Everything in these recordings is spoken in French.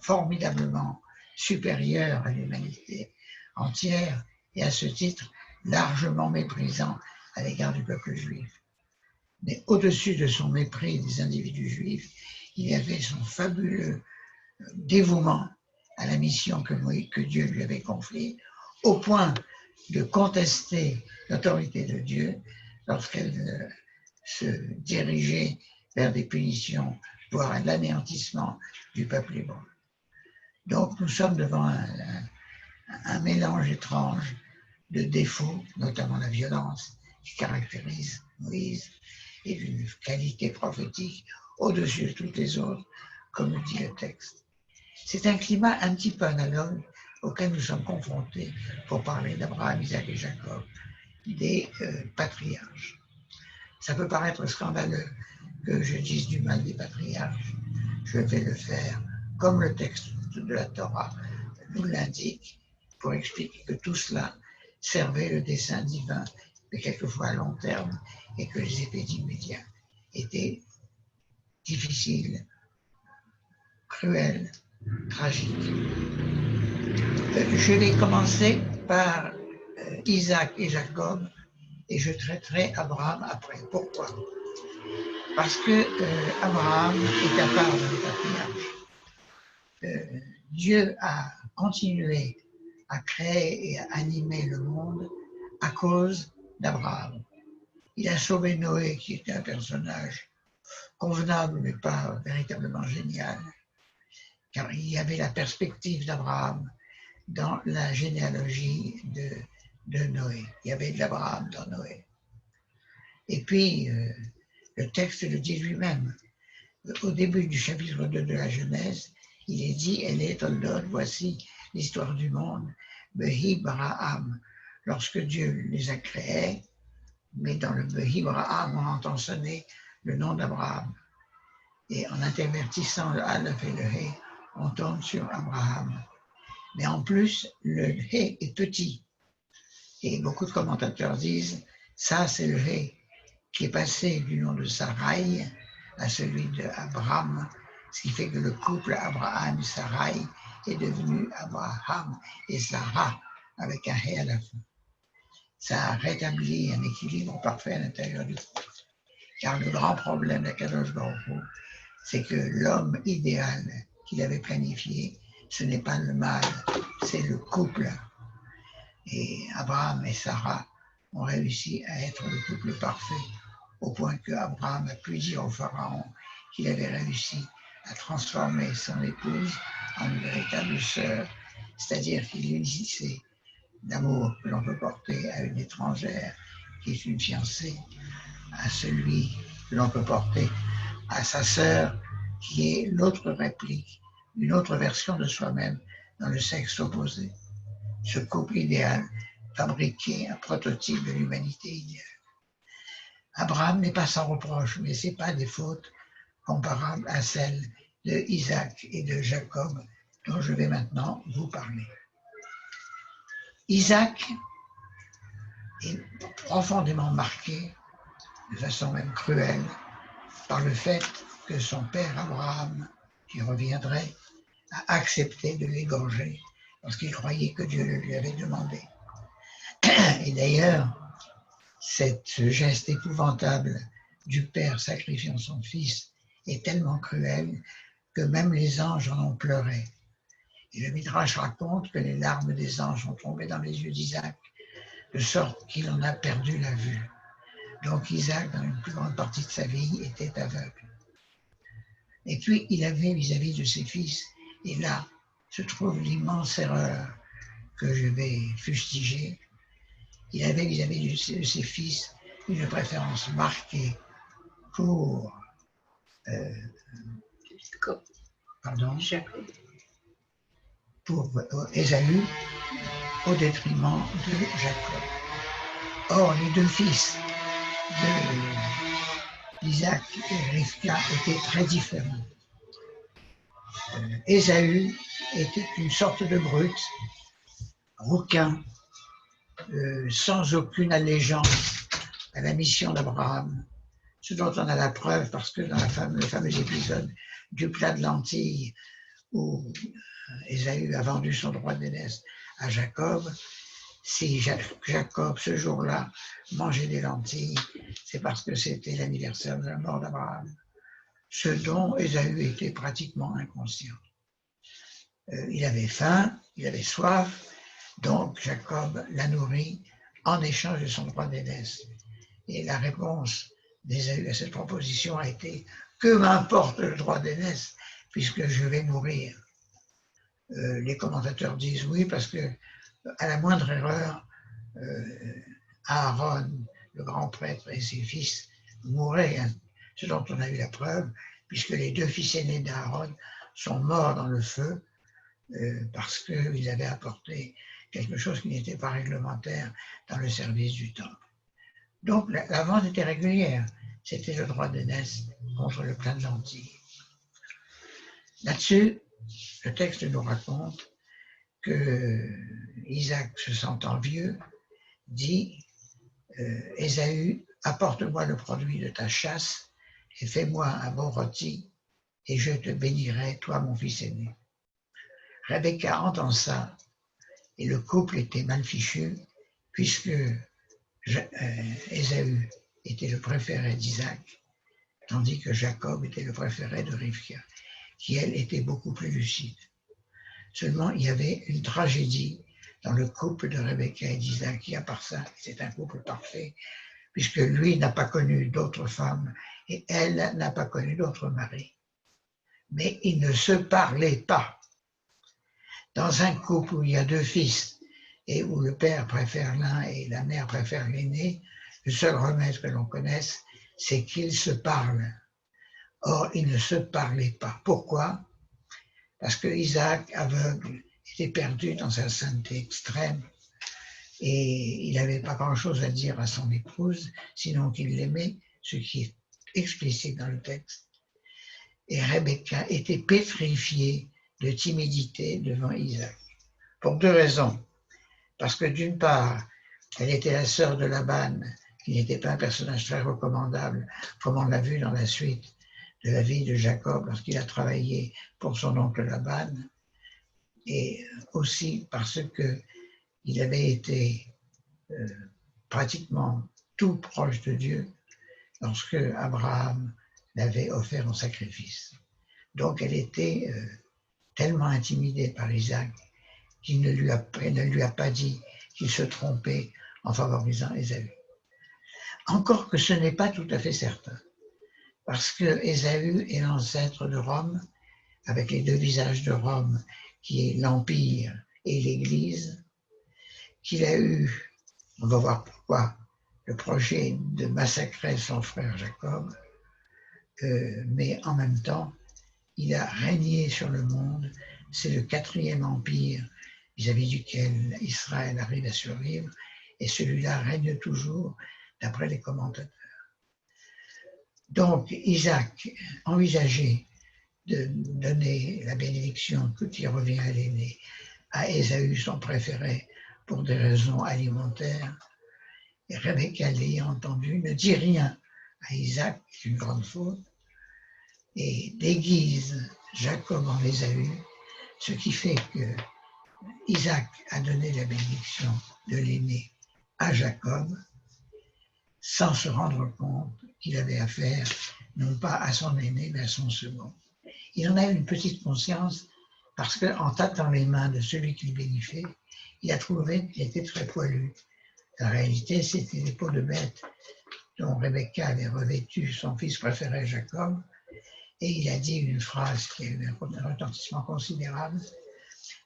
formidablement supérieur à l'humanité entière et à ce titre largement méprisant à l'égard du peuple juif. Mais au-dessus de son mépris des individus juifs, il y avait son fabuleux dévouement à la mission que Dieu lui avait confiée, au point de contester l'autorité de Dieu lorsqu'elle se dirigeait vers des punitions, voire l'anéantissement du peuple hébreu. Donc nous sommes devant un mélange étrange de défauts, notamment la violence qui caractérise Moïse, et d'une qualité prophétique au-dessus de toutes les autres, comme le dit le texte. C'est un climat un petit peu analogue auquel nous sommes confrontés pour parler d'Abraham, Isaac et Jacob, des patriarches. Ça peut paraître scandaleux que je dise du mal des patriarches. Je vais le faire comme le texte de la Torah nous l'indique, pour expliquer que tout cela servait le dessein divin, mais quelquefois à long terme, et que les effets immédiats étaient difficiles, cruels, tragiques. Je vais commencer par Isaac et Jacob, et je traiterai Abraham après. Pourquoi? Parce que Abraham est à part dans les patriarches. Dieu a continué à créer et à animer le monde à cause d'Abraham. Il a sauvé Noé, qui était un personnage convenable, mais pas véritablement génial, car il y avait la perspective d'Abraham dans la généalogie de Noé. Il y avait de l'Abraham dans Noé. Et puis, le texte le dit lui-même. Au début du chapitre 2 de la Genèse, il est dit, elle est Toldot, voici l'histoire du monde, Behi Baraham, lorsque Dieu les a créés, mais dans le Behi Baraham, on entend sonner le nom d'Abraham. Et en intervertissant le Aleph et le He, on tombe sur Abraham. Mais en plus, le He est petit. Et beaucoup de commentateurs disent, ça c'est le He qui est passé du nom de Sarai à celui d'Abraham, ce qui fait que le couple Abraham et Sarai est devenu Abraham et Sarah, avec un He à la fin. Ça a rétabli un équilibre parfait à l'intérieur du couple. Car le grand problème d'Akadosh Baruch Hu, c'est que l'homme idéal qu'il avait planifié, ce n'est pas le mâle, c'est le couple. Et Abraham et Sarah ont réussi à être le couple parfait, au point qu'Abraham a pu dire au pharaon qu'il avait réussi à transformer son épouse en une véritable sœur, c'est-à-dire qu'il unissait l'amour que l'on peut porter à une étrangère qui est une fiancée, à celui que l'on peut porter à sa sœur qui est l'autre réplique, une autre version de soi-même dans le sexe opposé. Ce couple idéal fabriquait un prototype de l'humanité idéale. Abraham n'est pas sans reproche, mais ce n'est pas des fautes comparables à celles de Isaac et de Jacob dont je vais maintenant vous parler. Isaac est profondément marqué, de façon même cruelle, par le fait que son père Abraham, qui reviendrait, a accepté de l'égorger parce qu'il croyait que Dieu le lui avait demandé. Et d'ailleurs, ce geste épouvantable du père sacrifiant son fils est tellement cruel que même les anges en ont pleuré. Et le Midrash raconte que les larmes des anges ont tombé dans les yeux d'Isaac, de sorte qu'il en a perdu la vue. Donc Isaac, dans une plus grande partie de sa vie, était aveugle. Et puis il avait vis-à-vis de ses fils, et là se trouve l'immense erreur que je vais fustiger, il avait vis-à-vis de ses fils une préférence marquée pour pour Ésaü au détriment de Jacob. Or, les deux fils d'Isaac et Rivka étaient très différents. Ésaü était une sorte de brute, rouquin, sans aucune allégeance à la mission d'Abraham, ce dont on a la preuve parce que dans le fameux épisode du plat de lentilles où Ésaü a vendu son droit d'aînesse à Jacob. Si Jacob, ce jour-là, mangeait des lentilles, c'est parce que c'était l'anniversaire de la mort d'Abraham, ce dont Ésaü était pratiquement inconscient. Il avait faim, il avait soif, donc Jacob l'a nourri en échange de son droit d'aînesse. Et la réponse d'Ésaü à cette proposition a été « Que m'importe le droit d'aînesse, puisque je vais mourir ?» Les commentateurs disent oui, parce que à la moindre erreur, Aaron, le grand prêtre, et ses fils mouraient, hein, ce dont on a eu la preuve, puisque les deux fils aînés d'Aaron sont morts dans le feu parce qu'ils avaient apporté quelque chose qui n'était pas réglementaire dans le service du temple. Donc la vente était régulière, c'était le droit d'aînesse contre le plein de lentilles. Là-dessus, le texte nous raconte que Isaac, se sentant vieux, dit « Ésaü, apporte-moi le produit de ta chasse et fais-moi un bon rôti et je te bénirai, toi mon fils aîné. » Rebecca entend ça et le couple était mal fichu puisque Ésaü était le préféré d'Isaac, tandis que Jacob était le préféré de Rivka, qui elle était beaucoup plus lucide. Seulement, il y avait une tragédie dans le couple de Rebecca et d'Isaac, qui, à part ça, c'est un couple parfait, puisque lui n'a pas connu d'autres femmes et elle n'a pas connu d'autres maris. Mais ils ne se parlaient pas. Dans un couple où il y a deux fils et où le père préfère l'un et la mère préfère l'aîné, le seul remède que l'on connaisse, c'est qu'ils se parlent. Or, ils ne se parlaient pas. Pourquoi? Parce que Isaac, aveugle, était perdu dans sa sainteté extrême et il n'avait pas grand-chose à dire à son épouse, sinon qu'il l'aimait, ce qui est explicite dans le texte. Et Rebecca était pétrifiée de timidité devant Isaac, pour deux raisons. Parce que d'une part, elle était la sœur de Laban, qui n'était pas un personnage très recommandable, comme on l'a vu dans la suite de la vie de Jacob lorsqu'il a travaillé pour son oncle Laban, et aussi parce qu'il avait été pratiquement tout proche de Dieu lorsque Abraham l'avait offert en sacrifice. Donc elle était tellement intimidée par Isaac qu'il ne lui a pas dit qu'il se trompait en favorisant Ésaü. Encore que ce n'est pas tout à fait certain, parce que Ésaü est l'ancêtre de Rome, avec les deux visages de Rome, qui est l'Empire et l'Église, qu'il a eu, on va voir pourquoi, le projet de massacrer son frère Jacob, mais en même temps, il a régné sur le monde. C'est le quatrième empire vis-à-vis duquel Israël arrive à survivre, et celui-là règne toujours, d'après les commentateurs. Donc, Isaac envisageait de donner la bénédiction qui revient à l'aîné à Ésaü, son préféré, pour des raisons alimentaires. Et Rebecca, l'ayant entendu, ne dit rien à Isaac, c'est une grande faute, et déguise Jacob en Ésaü, ce qui fait que Isaac a donné la bénédiction de l'aîné à Jacob, sans se rendre compte qu'il avait affaire non pas à son aîné, mais à son second. Il en a eu une petite conscience parce qu'en tâtant les mains de celui qu'il bénissait, il a trouvé qu'il était très poilu. En réalité, c'était des peaux de bête dont Rebecca avait revêtu son fils préféré Jacob, et il a dit une phrase qui a eu un retentissement considérable.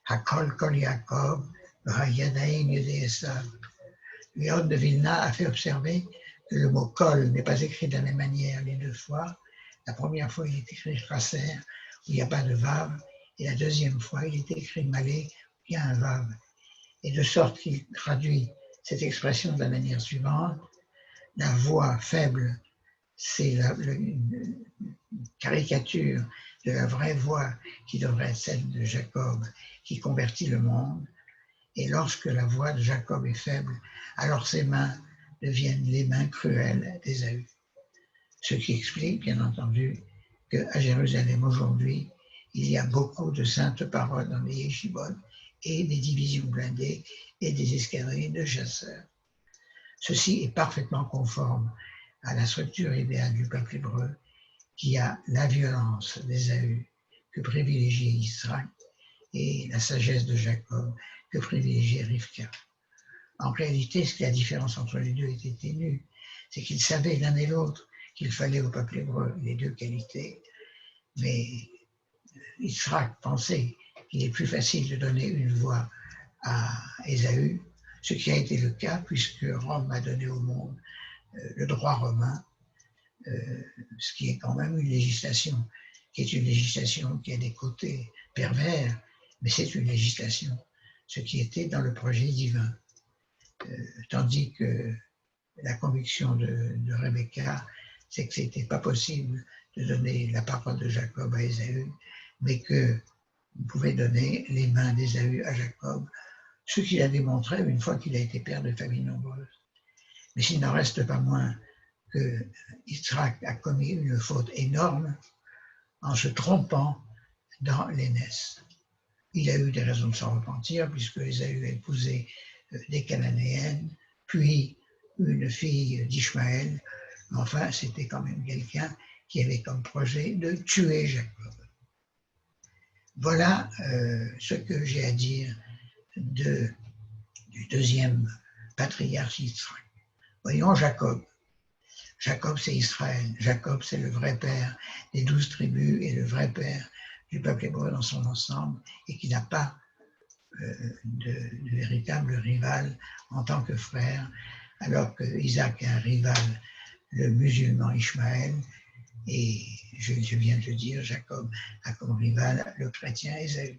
Hakol kol Yaakov, v'hayadaim yedei Esav. Gaon de Vilna a fait observer que le mot kol n'est pas écrit de la même manière les deux fois. La première fois, il est écrit chaser, où il n'y a pas de vav, et la deuxième fois, il est écrit malé, où il y a un vav. Et de sorte qu'il traduit cette expression de la manière suivante. La voix faible, c'est une caricature de la vraie voix qui devrait être celle de Jacob, qui convertit le monde. Et lorsque la voix de Jacob est faible, alors ses mains deviennent les mains cruelles d'Ésaü. Ce qui explique, bien entendu, qu'à Jérusalem aujourd'hui, il y a beaucoup de saintes paroles dans les yeshivot et des divisions blindées et des escadrilles de chasseurs. Ceci est parfaitement conforme à la structure idéale du peuple hébreu qui a la violence d'Ésaü que privilégiait Israël et la sagesse de Jacob que privilégiait Rivka. En réalité, ce qui est la différence entre les deux était ténue, c'est qu'ils savaient l'un et l'autre qu'il fallait au peuple hébreu les deux qualités, mais Israël pensait qu'il est plus facile de donner une voix à Ésaü, ce qui a été le cas puisque Rome a donné au monde le droit romain, ce qui est quand même une législation, qui est une législation qui a des côtés pervers, mais c'est une législation, ce qui était dans le projet divin. Tandis que la conviction de Rebecca, c'est que ce n'était pas possible de donner la parole de Jacob à Ésaü, mais qu'on pouvait donner les mains d'Ésaü à Jacob, ce qu'il a démontré une fois qu'il a été père de familles nombreuses. Mais s'il n'en reste pas moins que Yitzhak a commis une faute énorme en se trompant dans l'aînesse. Il a eu des raisons de s'en repentir, puisque Ésaü a épousé des Cananéennes, puis une fille d'Ishmaël. Enfin, c'était quand même quelqu'un qui avait comme projet de tuer Jacob. Voilà ce que j'ai à dire du deuxième patriarche Yitzhak. Voyons Jacob. Jacob, c'est Israël. Jacob, c'est le vrai père des 12 tribus et le vrai père du peuple hébreu dans son ensemble et qui n'a pas de véritable rival en tant que frère, alors que Isaac est un rival, le musulman Ishmaël, et je viens de le dire, Jacob a comme rival le chrétien Ésaü.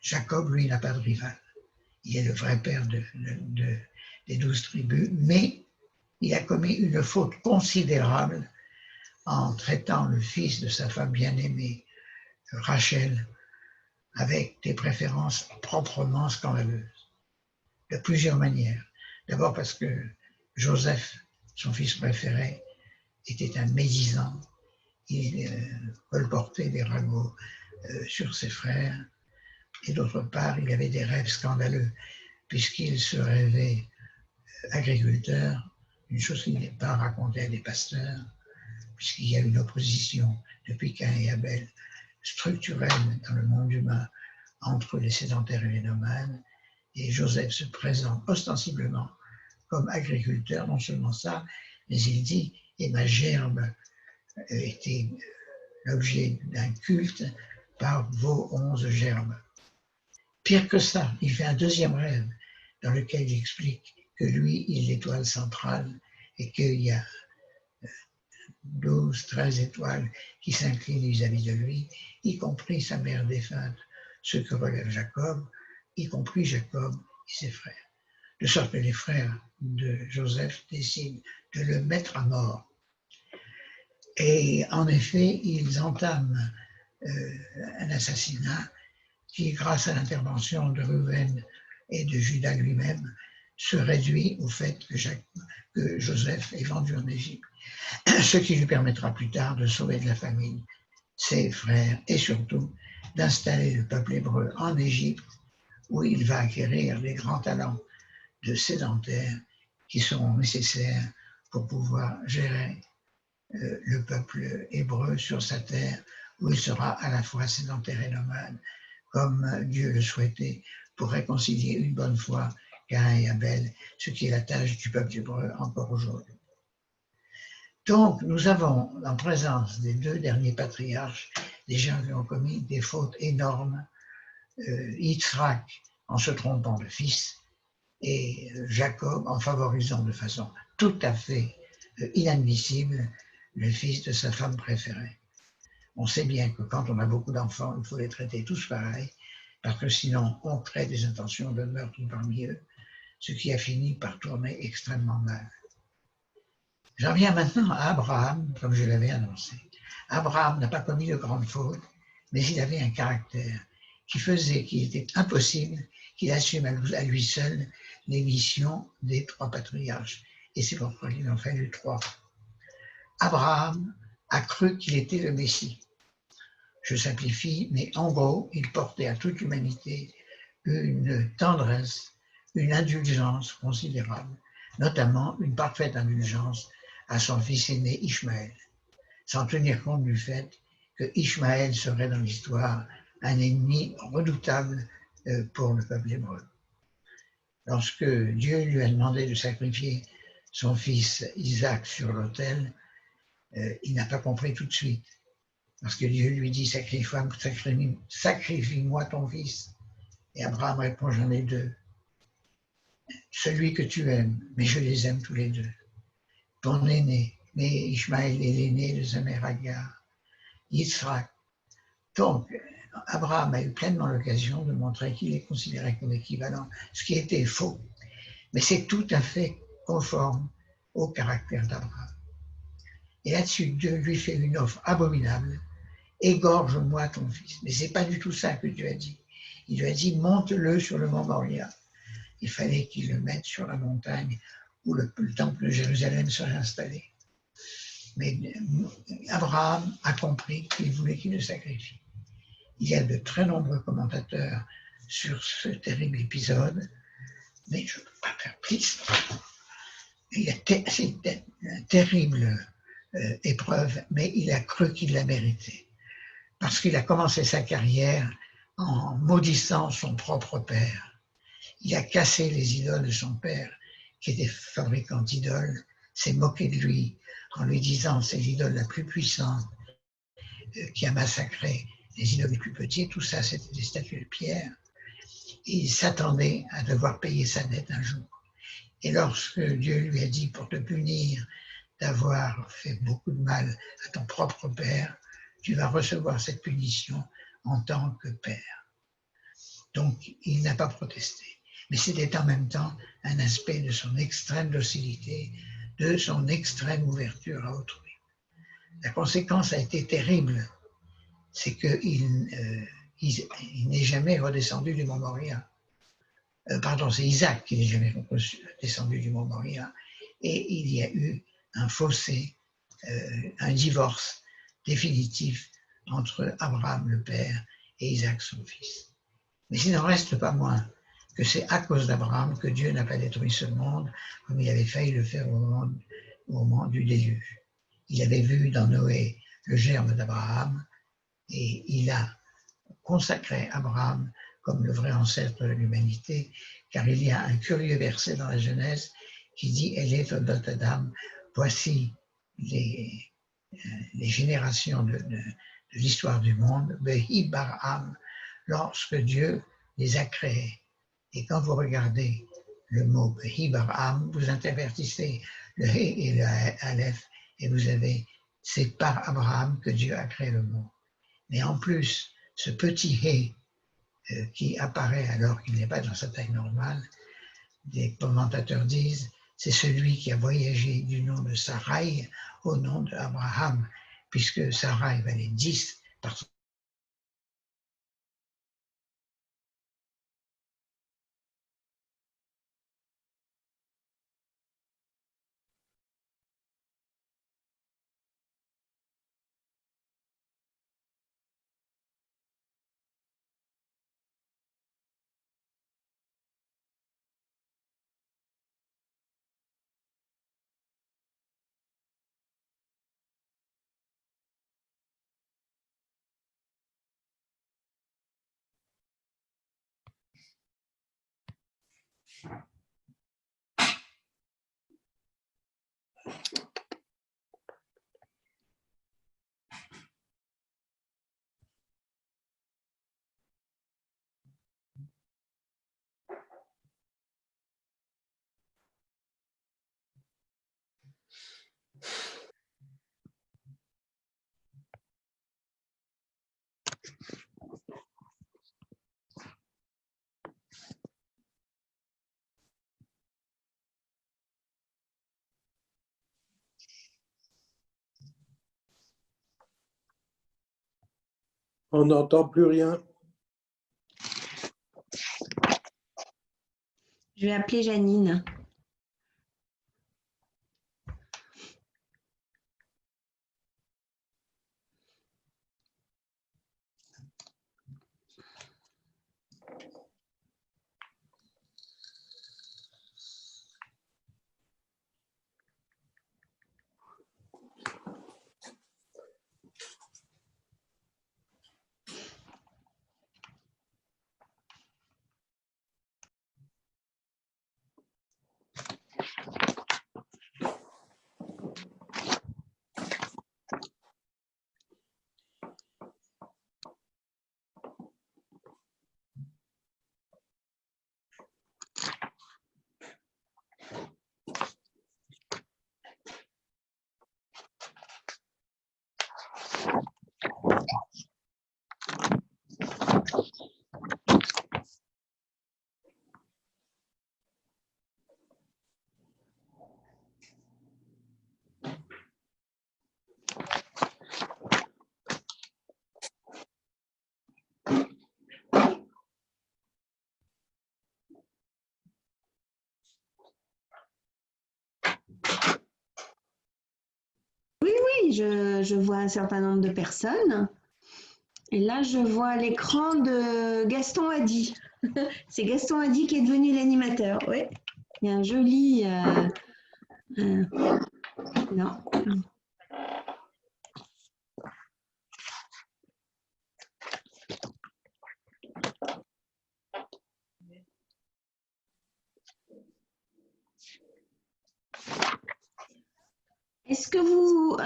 Jacob, lui, n'a pas de rival. Il est le vrai père des 12 tribus, mais il a commis une faute considérable en traitant le fils de sa femme bien-aimée, Rachel, avec des préférences proprement scandaleuses, de plusieurs manières. D'abord parce que Joseph, son fils préféré, était un médisant. Il colportait des ragots sur ses frères. Et d'autre part, il avait des rêves scandaleux, puisqu'il se rêvait agriculteur, une chose qui n'est pas racontée à des pasteurs, puisqu'il y a une opposition depuis Caïn et Abel structurelle dans le monde humain entre les sédentaires et les nomades, et Joseph se présente ostensiblement comme agriculteur, non seulement ça, mais il dit « et ma gerbe était l'objet d'un culte par vos 11 gerbes ». Pire que ça, il fait un deuxième rêve dans lequel il explique que lui, il est l'étoile centrale et qu'il y a 12, 13 étoiles qui s'inclinent vis-à-vis de lui, y compris sa mère défunte, ce que relève Jacob, y compris Jacob et ses frères. De sorte que les frères de Joseph décident de le mettre à mort. Et en effet, ils entament un assassinat qui, grâce à l'intervention de Reuven et de Judas lui-même, se réduit au fait que Joseph est vendu en Égypte, ce qui lui permettra plus tard de sauver de la famine ses frères et surtout d'installer le peuple hébreu en Égypte, où il va acquérir les grands talents de sédentaires qui seront nécessaires pour pouvoir gérer le peuple hébreu sur sa terre, où il sera à la fois sédentaire et nomade, comme Dieu le souhaitait, pour réconcilier une bonne fois Caïn et Abel, ce qui est la tâche du peuple hébreu encore aujourd'hui. Donc, nous avons en présence des deux derniers patriarches des gens qui ont commis des fautes énormes, Yitzhak en se trompant de fils et Jacob en favorisant de façon tout à fait inadmissible le fils de sa femme préférée. On sait bien que quand on a beaucoup d'enfants, il faut les traiter tous pareils, parce que sinon on crée des intentions de meurtre parmi eux, ce qui a fini par tourner extrêmement mal. J'en viens maintenant à Abraham, comme je l'avais annoncé. Abraham n'a pas commis de grandes fautes, mais il avait un caractère qui faisait qu'il était impossible qu'il assume à lui seul les missions des 3 patriarches. Et c'est pourquoi il en fallut 3. Abraham a cru qu'il était le Messie. Je simplifie, mais en gros, il portait à toute l'humanité une tendresse, une indulgence considérable, notamment une parfaite indulgence à son fils aîné Ishmaël, sans tenir compte du fait que Ishmaël serait dans l'histoire un ennemi redoutable pour le peuple hébreu. Lorsque Dieu lui a demandé de sacrifier son fils Isaac sur l'autel, il n'a pas compris tout de suite. Parce que Dieu lui dit, sacrifie-moi ton fils. Et Abraham répond, j'en ai deux. Celui que tu aimes, mais je les aime tous les deux. Ton aîné, mais Ishmaël est l'aîné de sa mère Agar, Yitzhak. Donc, Abraham a eu pleinement l'occasion de montrer qu'il est considéré comme équivalent, ce qui était faux. Mais c'est tout à fait conforme au caractère d'Abraham. Et là-dessus, Dieu lui fait une offre abominable. Égorge-moi ton fils. Mais ce n'est pas du tout ça que Dieu a dit. Il lui a dit, monte-le sur le mont Moria. Il fallait qu'il le mette sur la montagne où le temple de Jérusalem serait installé. Mais Abraham a compris qu'il voulait qu'il le sacrifie. Il y a de très nombreux commentateurs sur ce terrible épisode, mais je ne peux pas faire plus. C'est une terrible épreuve, mais il a cru qu'il la méritait. Parce qu'il a commencé sa carrière en maudissant son propre père. Il a cassé les idoles de son père, qui était fabricant d'idoles, s'est moqué de lui en lui disant c'est l'idole la plus puissante qui a massacré les idoles les plus petites, tout ça c'était des statues de pierre. Et il s'attendait à devoir payer sa dette un jour. Et lorsque Dieu lui a dit pour te punir d'avoir fait beaucoup de mal à ton propre père, tu vas recevoir cette punition en tant que père. Donc, il n'a pas protesté. Mais c'était en même temps un aspect de son extrême docilité, de son extrême ouverture à autrui. La conséquence a été terrible, c'est qu'il n'est jamais redescendu du mont Moria. Pardon, c'est Isaac qui n'est jamais descendu du mont Moria. Et il y a eu un fossé, un divorce définitif entre Abraham le père et Isaac son fils. Mais il n'en reste pas moins que c'est à cause d'Abraham que Dieu n'a pas détruit ce monde comme il avait failli le faire au moment du déluge. Il avait vu dans Noé le germe d'Abraham et il a consacré Abraham comme le vrai ancêtre de l'humanité, car il y a un curieux verset dans la Genèse qui dit « Elé Toldot Adam », voici les générations de l'histoire du monde, Behi Barham, lorsque Dieu les a créés. Et quand vous regardez le mot Behi Barham, vous intervertissez le He et le Aleph, et vous avez, c'est par Abraham que Dieu a créé le monde. Mais en plus, ce petit He qui apparaît alors qu'il n'est pas dans sa taille normale, des commentateurs disent c'est celui qui a voyagé du nom de Sarai au nom d'Abraham, puisque Sarai valait 10 par son On n'entend plus rien. Je vais appeler Janine. je vois un certain nombre de personnes. Et là, je vois l'écran de Gaston Haddy. C'est Gaston Haddy qui est devenu l'animateur. Oui, il y a un joli... non. Est-ce que vous...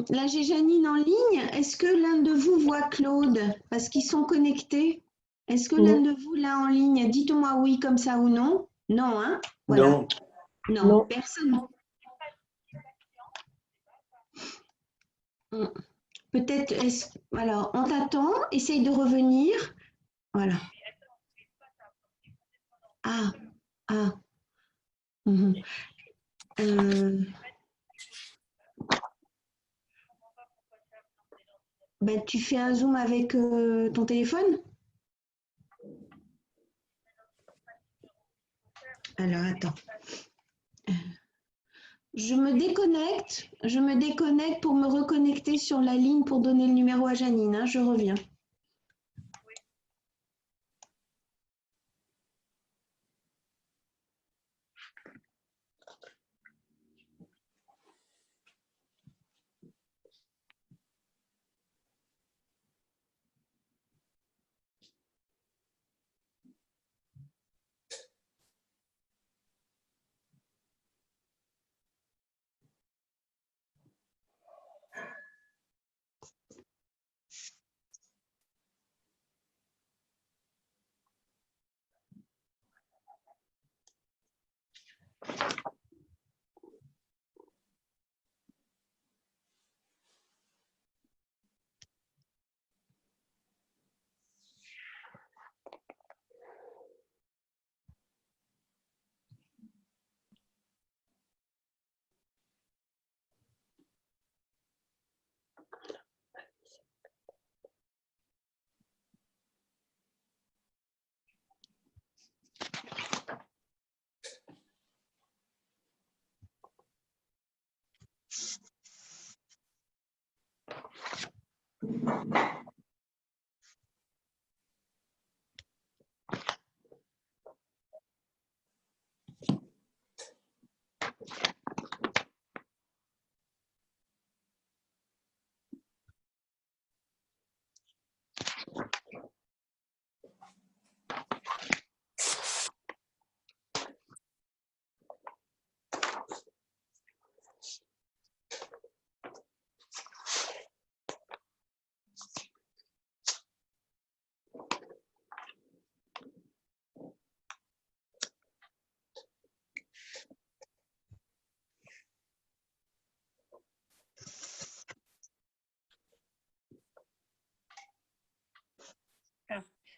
là, j'ai Janine en ligne. Est-ce que l'un de vous voit Claude? Parce qu'ils sont connectés. Est-ce que l'un de vous l'a en ligne? Dites-moi oui comme ça ou non. Non, hein? Voilà. Non. Non, Non. personne. Peut-être, alors, on t'attend, essaye de revenir. Voilà. Ah, ah. Mhm. Ben, tu fais un zoom avec ton téléphone? Alors, attends. Je me déconnecte pour me reconnecter sur la ligne pour donner le numéro à Janine, hein, je reviens.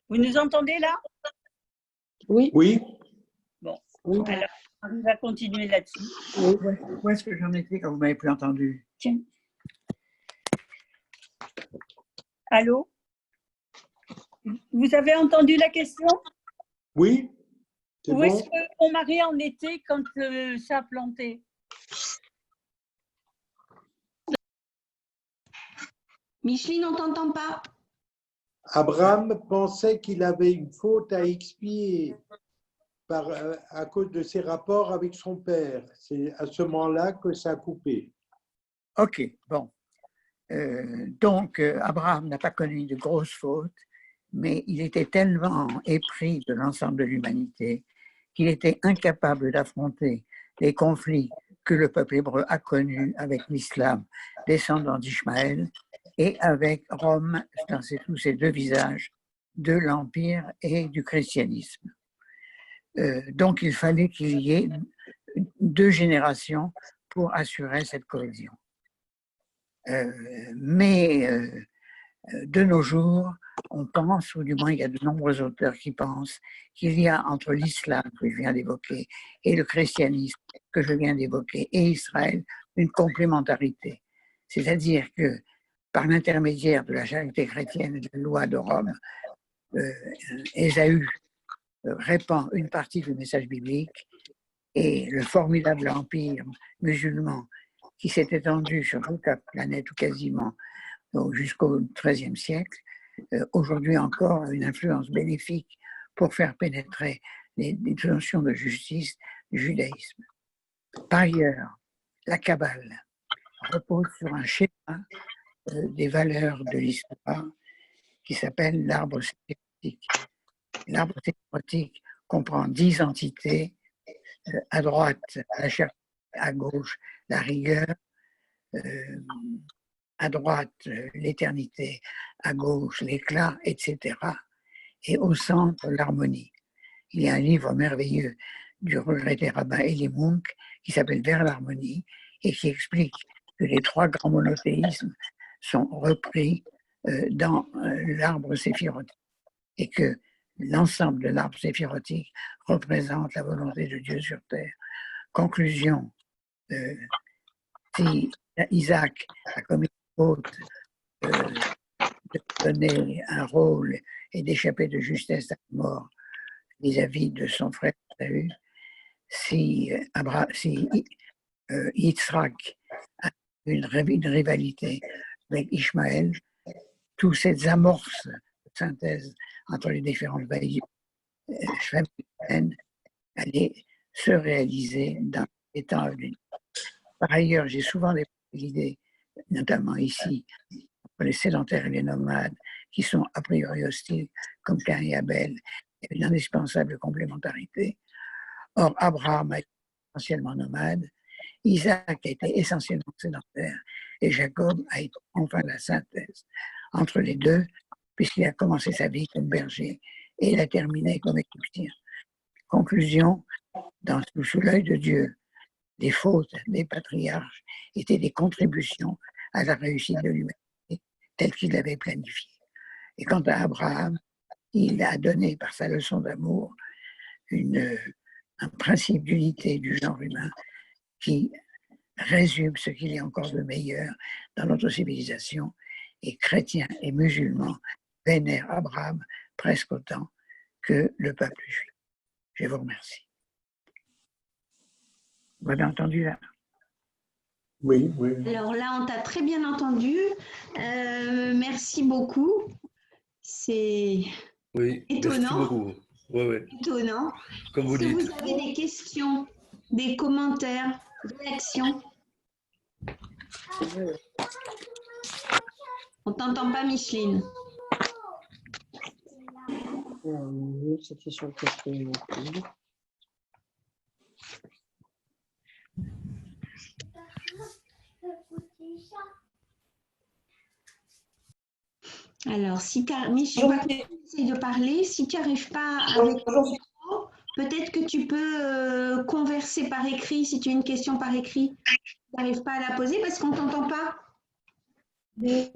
Vous nous entendez là? Oui. Oui. Bon, Oui. alors on va continuer là-dessus. Où est-ce que j'en étais quand vous m'avez plus entendu? Tiens. Allô? Vous avez entendu la question? Oui. Où Bon. est-ce que mon mari en était quand ça a planté? Micheline, on ne t'entend pas. Abraham pensait qu'il avait une faute à expier à cause de ses rapports avec son père. C'est à ce moment-là que ça a coupé. Ok, bon. Donc, Abraham n'a pas connu de grosses fautes, mais il était tellement épris de l'ensemble de l'humanité qu'il était incapable d'affronter les conflits que le peuple hébreu a connus avec l'islam, descendant d'Ishmaël, et avec Rome, dans tous ces deux visages de l'Empire et du christianisme. Donc, il fallait qu'il y ait 2 générations pour assurer cette cohésion. Mais de nos jours, on pense, ou du moins il y a de nombreux auteurs qui pensent, qu'il y a entre l'islam que je viens d'évoquer et le christianisme que je viens d'évoquer et Israël une complémentarité. C'est-à-dire que par l'intermédiaire de la charité chrétienne et de la loi de Rome, Ésaü répand une partie du message biblique et le formidable empire musulman qui s'est étendue sur toute la planète, ou quasiment, jusqu'au XIIIe siècle, aujourd'hui encore a une influence bénéfique pour faire pénétrer les notions de justice du judaïsme. Par ailleurs, la Kabbale repose sur un schéma des valeurs de l'histoire qui s'appelle l'arbre séphirotique. L'arbre séphirotique comprend 10 entités, à droite la charité, à gauche la rigueur, à droite l'éternité, à gauche l'éclat, etc. Et au centre l'harmonie. Il y a un livre merveilleux du regretté rabbin Eli Munk qui s'appelle Vers l'harmonie et qui explique que les 3 grands monothéismes sont repris dans l'arbre séphirotique et que l'ensemble de l'arbre séphirotique représente la volonté de Dieu sur terre. Conclusion, si Isaac a commis faute de donner un rôle et d'échapper de justesse à la mort vis-à-vis de son frère Esaü, si Yitzhak a une rivalité avec Ishmaël, toutes ces amorces de synthèse entre les différentes familles allaient se réaliser dans les temps à venir. Par ailleurs, j'ai souvent l'idée, notamment ici, entre les sédentaires et les nomades, qui sont a priori hostiles, comme Caïn et Abel, il y a une indispensable complémentarité. Or, Abraham a été essentiellement nomade, Isaac a été essentiellement sédentaire, et Jacob a été enfin la synthèse entre les deux, puisqu'il a commencé sa vie comme berger et il a terminé comme égyptien. Conclusion, sous l'œil de Dieu, les fautes des patriarches étaient des contributions à la réussite de l'humanité telle qu'il l'avait planifiée. Et quant à Abraham, il a donné par sa leçon d'amour un principe d'unité du genre humain qui résume ce qu'il y a encore de meilleur dans notre civilisation, et chrétiens et musulmans vénèrent Abraham presque autant que le peuple juif. Je vous remercie. Vous avez entendu là? Oui, oui. Alors là, on t'a très bien entendu. Merci beaucoup. C'est Oui, étonnant. merci beaucoup. Oui, oui. Étonnant. Comme vous Est-ce que dites. vous avez des questions, des commentaires, réactions? On t'entend pas, Micheline. C'était sur le quatrième empire. Alors, si tu essayes de parler, si tu n'arrives pas avec le micro, peut-être que tu peux converser par écrit, si tu as une question par écrit. Tu n'arrives pas à la poser parce qu'on ne t'entend pas. I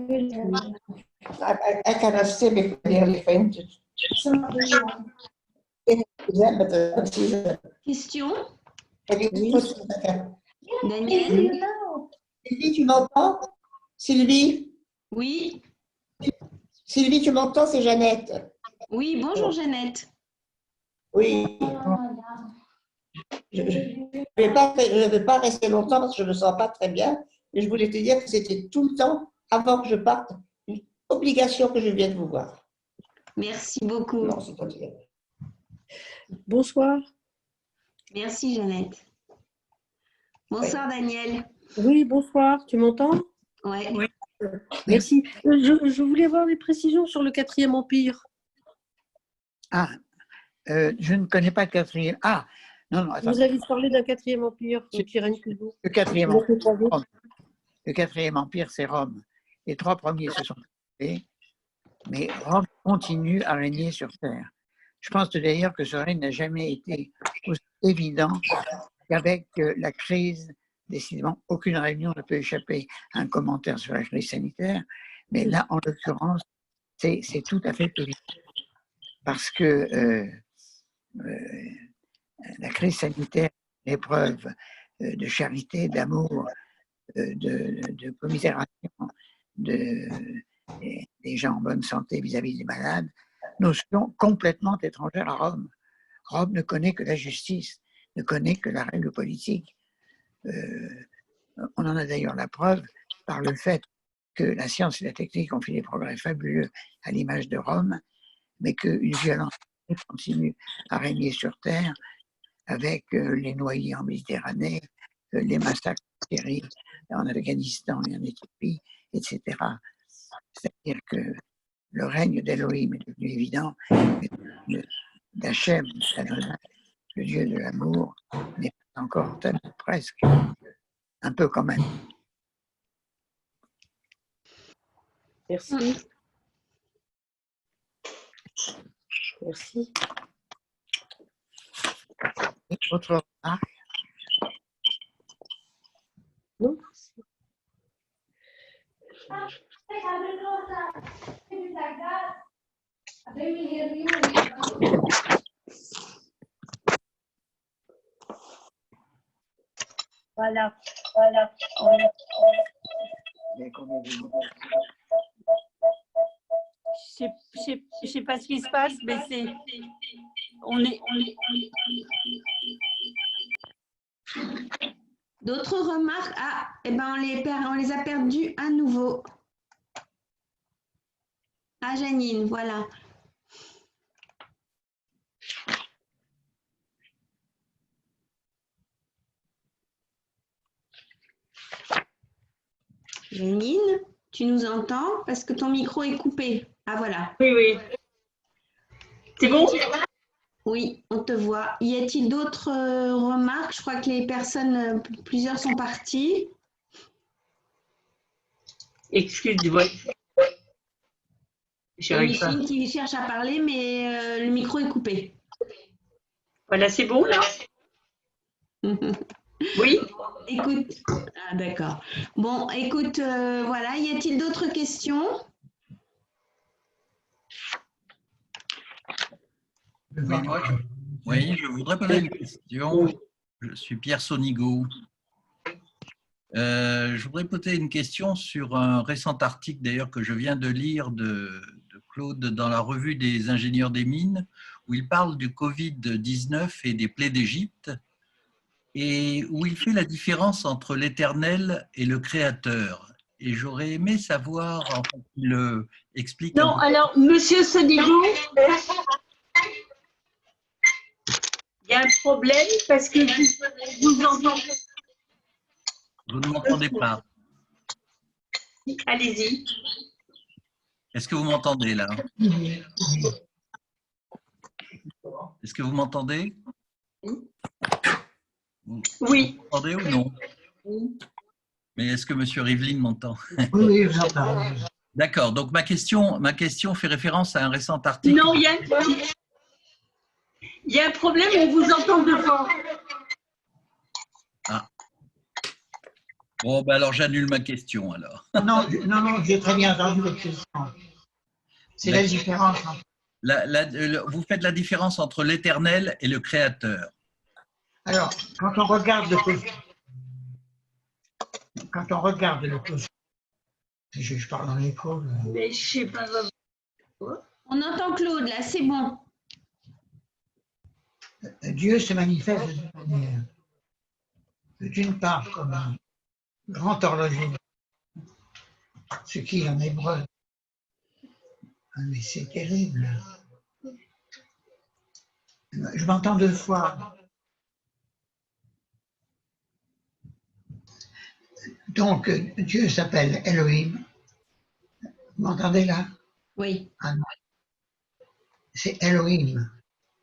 cannot say because they're fainted. Question? Daniel? Sylvie, tu m'entends? Sylvie? Oui. Sylvie, tu m'entends? C'est Jeannette. Oui, bonjour Jeannette. Oui. Je ne vais pas rester longtemps parce que je ne me sens pas très bien. Mais je voulais te dire que c'était tout le temps, avant que je parte, une obligation que je vienne vous voir. Merci beaucoup. Non, c'est pas vrai. Bonsoir. Merci Jeannette. Bonsoir Daniel. Oui, bonsoir. Tu m'entends? Ouais. Oui. Merci. Je voulais avoir des précisions sur le quatrième empire. Ah, je ne connais pas le quatrième. Ah, non, attends. Vous avez parlé d'un quatrième empire qui règne toujours. Le quatrième empire, Rome. Le quatrième empire, c'est Rome. Les 3 premiers se sont trouvés, mais Rome continue à régner sur Terre. Je pense d'ailleurs que ce règne n'a jamais été aussi évident qu'avec la crise. Décidément, aucune réunion ne peut échapper à un commentaire sur la crise sanitaire, mais là, en l'occurrence, c'est tout à fait évident. Parce que la crise sanitaire, l'épreuve de charité, d'amour, de commisération des gens en bonne santé vis-à-vis des malades, notion complètement étrangère à Rome. Rome ne connaît que la justice, ne connaît que la règle politique. On en a d'ailleurs la preuve par le fait que la science et la technique ont fait des progrès fabuleux à l'image de Rome, mais qu'une violence continue à régner sur Terre avec les noyés en Méditerranée, les massacres en Syrie, en Afghanistan et en Éthiopie, etc. C'est-à-dire que le règne d'Elohim est devenu évident, mais d'Hachem, le Dieu de l'amour, n'est pas encore tellement, presque, un peu quand même. Merci. Merci. Autre remarque? Non. Voilà. Je sais pas ce qui se passe, mais c'est. D'autres remarques? Ah, eh ben on les a perdus à nouveau. Ah, Janine, voilà. Janine, tu nous entends? Parce que ton micro est coupé. Ah, voilà. Oui, oui. C'est bon? Oui, on te voit. Y a-t-il d'autres remarques? Je crois que les personnes, plusieurs sont parties. Excuse-moi. Il y a Micheline qui cherche à parler, mais le micro est coupé. Voilà, c'est bon là? Oui. Écoute, ah, d'accord. Bon, écoute, voilà, y a-t-il d'autres questions? Oui, je voudrais poser une question. Je suis Pierre Sonigo. Je voudrais poser une question sur un récent article d'ailleurs que je viens de lire de Claude dans la revue des ingénieurs des mines, où il parle du Covid-19 et des plaies d'Égypte, et où il fait la différence entre l'Éternel et le Créateur. Et j'aurais aimé savoir, en fait, il explique… Non, alors, Monsieur Sonigo, il y a un problème parce que vous entendez. Vous ne m'entendez pas. Allez-y. Est-ce que vous m'entendez là? Est-ce que vous m'entendez? Oui. Vous m'entendez ou non? Mais est-ce que Monsieur Rivlin m'entend? Oui, je vous entends. D'accord. Donc ma question fait référence à un récent article. Non, il y a un problème, on vous entend de fort. Ah. Bon, ben alors j'annule ma question alors. Non, j'ai très bien entendu votre question. C'est la différence. Vous faites la différence entre l'Éternel et le Créateur. Alors, quand on regarde le cosmos, je parle dans l'écho. Mais je sais pas. On entend Claude, là, c'est bon. Dieu se manifeste d'une manière, d'une part comme un grand horloger, ce qui en hébreu, mais c'est terrible. Je m'entends deux fois. Donc, Dieu s'appelle Elohim. Vous m'entendez là? Oui. Ah non. C'est Elohim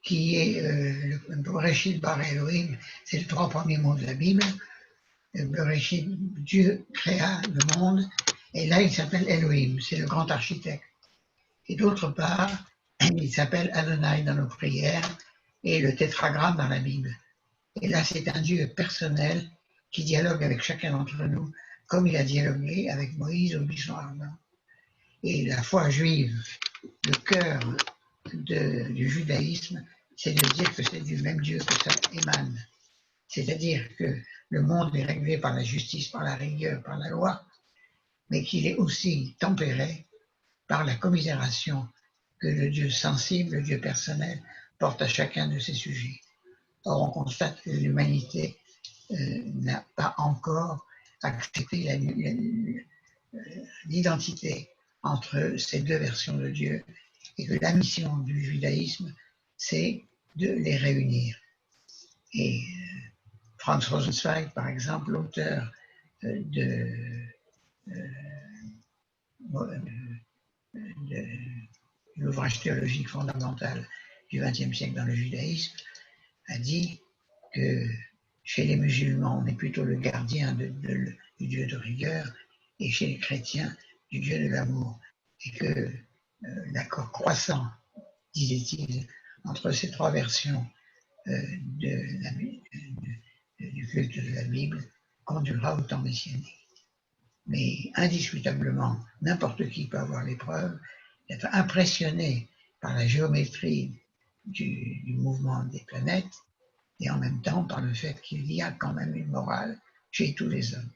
qui est le Bereshit bar Elohim, c'est les trois premiers mots de la Bible. Le Bereshit, Dieu créa le monde, et là il s'appelle Elohim, c'est le grand architecte. Et d'autre part, il s'appelle Adonai dans nos prières et le tétragramme dans la Bible. Et là c'est un Dieu personnel qui dialogue avec chacun d'entre nous, comme il a dialogué avec Moïse au buisson ardent. Et la foi juive, le cœur du judaïsme, c'est de dire que c'est du même Dieu que ça émane. C'est-à-dire que le monde est réglé par la justice, par la rigueur, par la loi, mais qu'il est aussi tempéré par la commisération que le Dieu sensible, le Dieu personnel, porte à chacun de ses sujets. Or, on constate que l'humanité n'a pas encore accepter l'identité entre ces deux versions de Dieu et que la mission du judaïsme, c'est de les réunir. Et Franz Rosenzweig, par exemple, l'auteur de l'ouvrage théologique fondamental du XXe siècle dans le judaïsme, a dit que chez les musulmans, on est plutôt le gardien du Dieu de rigueur, et chez les chrétiens, du Dieu de l'amour. Et que l'accord croissant, disait-il, entre ces trois versions du culte de la Bible conduira au temps messianique. Mais indiscutablement, n'importe qui peut avoir l'épreuve d'être impressionné par la géométrie du mouvement des planètes et en même temps par le fait qu'il y a quand même une morale chez tous les hommes.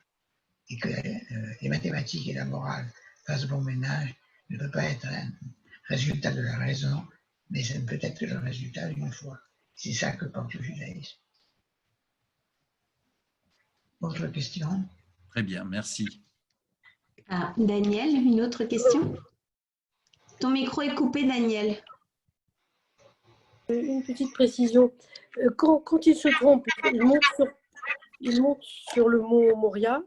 Et que les mathématiques et la morale fassent bon ménage ne peut pas être un résultat de la raison, mais ça ne peut être que le résultat d'une foi. C'est ça que porte le judaïsme. Autre question? Très bien, merci. Ah, Daniel, une autre question? Ton micro est coupé, Daniel. Une petite précision. Quand il se trompe, il monte sur le mont Moria.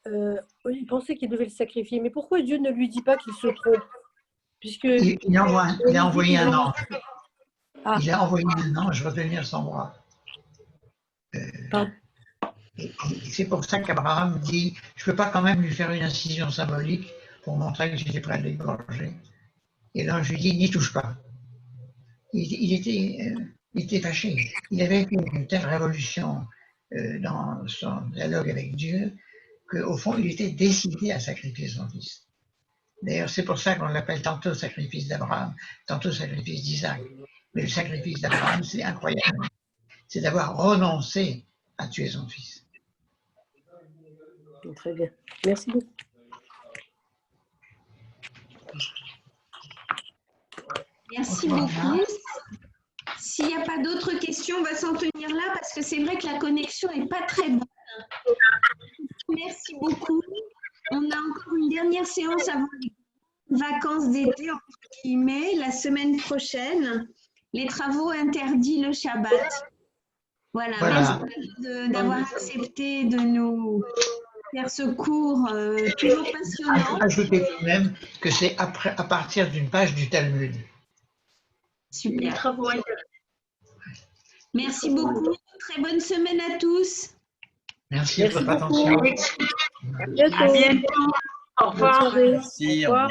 Il pensait qu'il devait le sacrifier. Mais pourquoi Dieu ne lui dit pas qu'il se trompe? Il a envoyé un ange. Ah. Il a envoyé un ange retenir son bras. Et c'est pour ça qu'Abraham dit, je ne peux pas quand même lui faire une incision symbolique pour montrer que j'étais prêt à l'égorger. Et l'ange lui dit, n'y touche pas. Il était fâché. Il avait fait une telle révolution dans son dialogue avec Dieu qu'au fond, il était décidé à sacrifier son fils. D'ailleurs, c'est pour ça qu'on l'appelle tantôt sacrifice d'Abraham, tantôt sacrifice d'Isaac. Mais le sacrifice d'Abraham, c'est incroyable. C'est d'avoir renoncé à tuer son fils. Très bien. Merci beaucoup. Merci beaucoup. S'il n'y a pas d'autres questions, on va s'en tenir là parce que c'est vrai que la connexion n'est pas très bonne. Merci beaucoup. On a encore une dernière séance avant les vacances d'été, entre guillemets, la semaine prochaine. Les travaux interdits le Shabbat. Voilà. Merci d'avoir accepté de nous faire ce cours toujours passionnant. Ajoutez tout de même que c'est à partir d'une page du Talmud. Super. Merci beaucoup. Très bonne semaine à tous. Merci de votre attention. À bientôt. À bientôt. Au revoir. Bonne soirée. Merci. Au revoir. Au revoir.